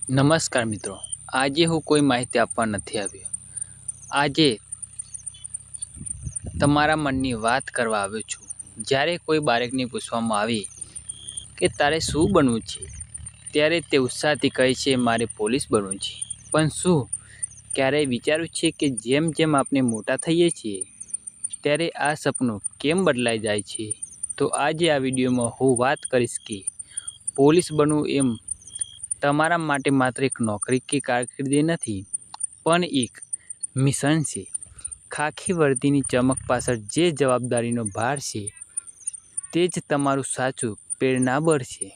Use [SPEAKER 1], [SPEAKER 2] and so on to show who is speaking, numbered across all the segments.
[SPEAKER 1] નમસ્કાર મિત્રો, આજે હું કોઈ માહિતી આપવા નથી આવ્યો. આજે તમારા મનની વાત કરવા આવ્યો છું. જ્યારે કોઈ બાળકને પૂછવામાં આવે કે તારે શું બનવું છે, ત્યારે તે ઉત્સાહથી કહે છે મારે પોલીસ બનવું છે. પણ શું ક્યારેય વિચાર્યું છે કે જેમ જેમ આપણે મોટા થઈએ છીએ ત્યારે આ સપનું કેમ બદલાઈ જાય છે? તો આજે આ વિડીયોમાં હું વાત કરીશ કે પોલીસ બનવું એમ તમારા માટે માત્ર એક નોકરી કે કારકિર્દી નથી, પણ એક મિશન છે. ખાખી વર્દીની ચમક પાછળ જે જવાબદારીનો ભાર છે, તે જ તમારું સાચું પ્રેરણાબળ છે.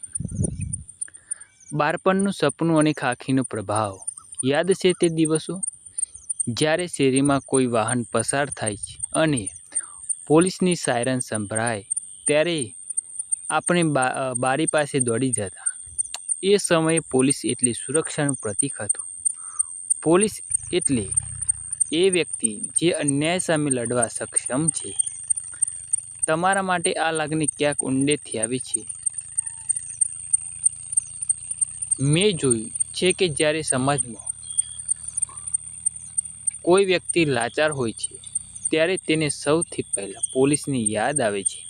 [SPEAKER 1] બાળપણનું સપનું અને ખાખીનો પ્રભાવ. યાદ છે તે દિવસો? જ્યારે શેરીમાં કોઈ વાહન પસાર થાય છે અને પોલીસની સાયરન સંભળાય, ત્યારે આપણે બારી પાસે દોડી જતા. એ સમયે પોલીસ એટલે સુરક્ષાનું પ્રતીક હતું. પોલીસ એટલે એ વ્યક્તિ જે અન્યાય સામે લડવા સક્ષમ છે. તમારા માટે આ લાગણી ક્યાંક ઊંડેથી આવી છે. મેં જોયું છે કે જ્યારે સમાજમાં કોઈ વ્યક્તિ લાચાર હોય છે, ત્યારે તેને સૌથી પહેલાં પોલીસની યાદ આવે છે.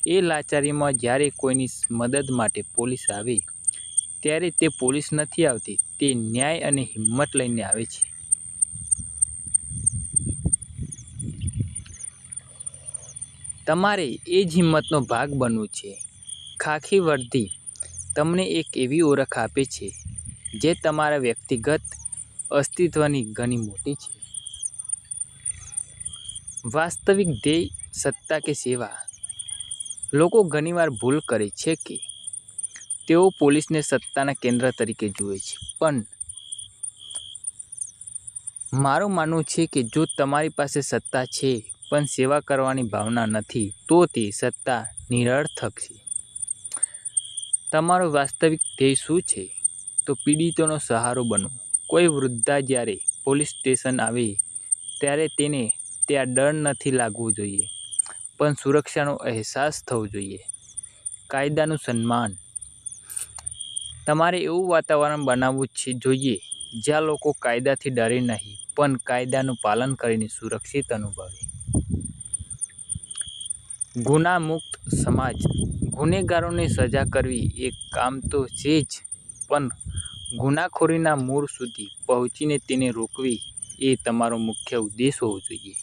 [SPEAKER 1] એ લાચારીમાં જ્યારે કોઈની મદદ માટે પોલીસ આવે, ત્યારે તે પોલીસ નથી આવતી, તે ન્યાય અને હિંમત લઈને આવે છે. તમારે એ જ હિંમતનો ભાગ બનવું છે. ખાખી વર્દી તમને એક એવી ઓળખ આપે છે જે તમારા વ્યક્તિગત અસ્તિત્વની ઘણી મોટી છે. વાસ્તવિક ધ્યેય, સત્તા કે સેવા? લોકો ઘણીવાર ભૂલ કરે છે કે તેઓ પોલીસને સત્તાના કેન્દ્ર તરીકે જુએ છે. પણ મારું માનવું છે કે જો તમારી પાસે સત્તા છે પણ સેવા કરવાની ભાવના નથી, તો તે સત્તા નિરર્થક છે. તમારો વાસ્તવિક ધ્યેય શું છે? તો પીડિતોનો સહારો બનવો. કોઈ વૃદ્ધા જ્યારે પોલીસ સ્ટેશન આવે, ત્યારે તેને ત્યાં ડર નથી લાગવો જોઈએ, પણ સુરક્ષાનો અહેસાસ થવો જોઈએ. કાયદાનું સન્માન. તમારે એવું વાતાવરણ બનાવવું જોઈએ જ્યાં લોકો કાયદાથી ડરે નહીં, પણ કાયદાનું પાલન કરીને સુરક્ષિત અનુભવે. ગુનામુક્ત સમાજ. ગુનેગારોને સજા કરવી એ કામ તો છે જ, પણ ગુનાખોરીના મૂળ સુધી પહોંચીને તેને રોકવી એ તમારો મુખ્ય ઉદ્દેશ હોવો જોઈએ.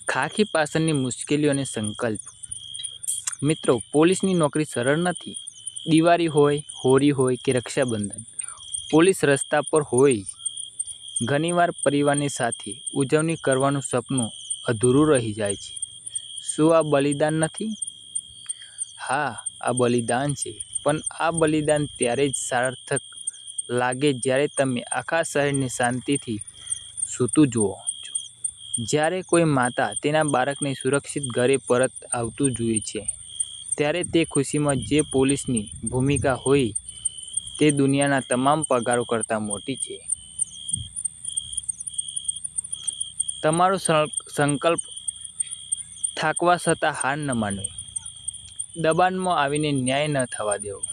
[SPEAKER 1] ખાખી પાછળની મુશ્કેલીઓ અને સંકલ્પ. મિત્રો, પોલીસની નોકરી સરળ નથી. દિવાળી હોય, હોળી હોય કે રક્ષાબંધન, પોલીસ રસ્તા પર હોય. ઘણીવાર પરિવારની સાથે ઉજવણી કરવાનું સપનું અધૂરું રહી જાય છે. શું આ બલિદાન નથી? હા, આ બલિદાન છે. પણ આ બલિદાન ત્યારે જ સાર્થક લાગે જ્યારે તમે આખા શહેરને શાંતિથી સૂતું જુઓ છો. જ્યારે કોઈ માતા તેના બાળકને સુરક્ષિત ઘરે પરત આવતું જુએ છે, ત્યારે તે ખુશીમાં જે પોલીસની ભૂમિકા હોય તે દુનિયાના તમામ પગારો કરતાં મોટી છે. તમારો સંકલ્પ. થાકવા છતાં હાર ન માનવી. દબાણમાં આવીને ન્યાય ન થવા દેવો.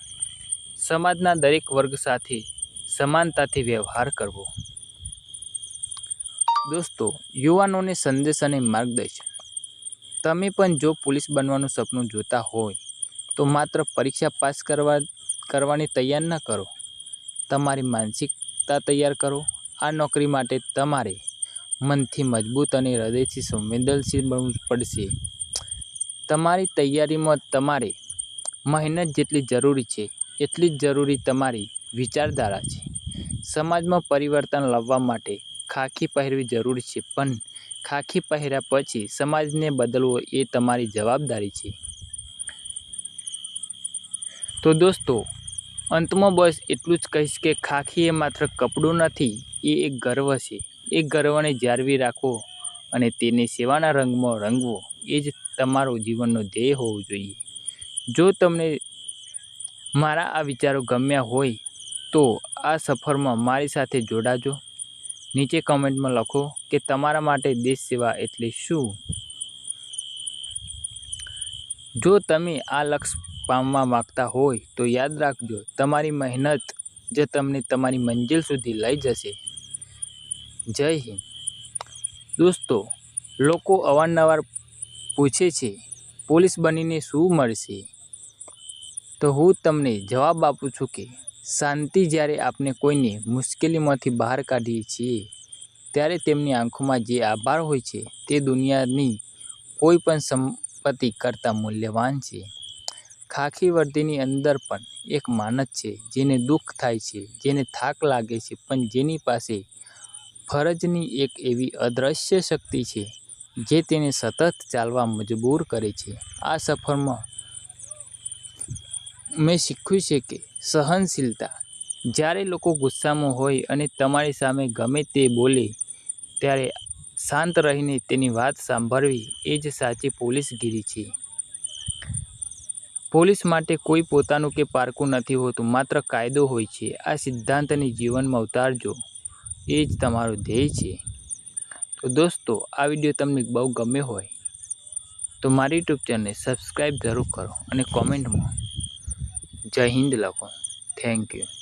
[SPEAKER 1] સમાજના દરેક વર્ગ સાથે સમાનતાથી વ્યવહાર કરવો. દોસ્તો, યુવાનોને સંદેશ અને માર્ગદર્શન. તમે પણ જો પોલીસ બનવાનું સપનું જોતા હોય, તો માત્ર પરીક્ષા પાસ કરવાની તૈયાર ન કરો. તમારી માનસિકતા તૈયાર કરો. આ નોકરી માટે તમારે મનથી મજબૂત અને હૃદયથી સંવેદનશીલ બનવું પડશે. તમારી તૈયારીમાં તમારે મહેનત જેટલી જરૂરી છે, એટલી જ જરૂરી તમારી વિચારધારા છે. સમાજમાં પરિવર્તન લાવવા માટે ખાખી પહેરવી જરૂરી છે, પણ ખાખી પહેર્યા પછી સમાજને બદલવો એ તમારી જવાબદારી છે. તો દોસ્તો, અંતમાં બસ એટલું જ કહીશ કે ખાખી એ માત્ર કપડું નથી, એ એક ગર્વ છે. એ ગર્વને જાળવી રાખવો અને તેને સેવાના રંગમાં રંગવો એ જ તમારો જીવનનો ધ્યેય હોવો જોઈએ. જો તમને મારા આ વિચારો ગમ્યા હોય તો આ સફરમાં મારી સાથે જોડાજો. નીચે કોમેન્ટમાં લખો કે તમારા માટે દેશ સેવા એટલે શું. જો તમે આ લક્ષ્ય પામવા માંગતા હોય તો યાદ રાખજો, તમારી મહેનત જ તમને તમારી મંજિલ સુધી લઈ જશે. જય હિન્દ. દોસ્તો, લોકો અવારનવાર પૂછે છે પોલીસ બનીને શું મળશે? તો હું તમને જવાબ આપું છું કે શાંતિ. જ્યારે આપણે કોઈને મુશ્કેલીમાંથી બહાર કાઢીએ છીએ ત્યારે તેમની આંખોમાં જે આભાર હોય છે તે દુનિયાની કોઈ પણ સંપત્તિ કરતાં મૂલ્યવાન છે. ખાખી વર્દીની અંદર પણ એક માણસ છે જેને દુઃખ થાય છે, જેને થાક લાગે છે, પણ જેની પાસે ફરજની એક એવી અદૃશ્ય શક્તિ છે જે તેને સતત ચાલવા મજબૂર કરે છે. આ સફરમાં મેં શીખ્યું છે કે સહનશીલતા. જ્યારે લોકો ગુસ્સામાં હોય અને તમારી સામે ગમે તે બોલે ત્યારે શાંત રહીને તેની વાત સાંભળવી એ જ સાચી પોલીસગીરી છે. પોલીસ માટે કોઈ પોતાનું કે પારકું નથી હોતું, માત્ર કાયદો હોય છે. આ સિદ્ધાંતને જીવનમાં ઉતારજો, એ જ તમારો ધ્યેય છે. તો દોસ્તો, આ વિડીયો તમને બહુ ગમ્યો હોય તો મારી યુટ્યુબ ચેનલને સબસ્ક્રાઈબ જરૂર કરો અને કોમેન્ટમાં જય હિન્દ લખો. Thank you.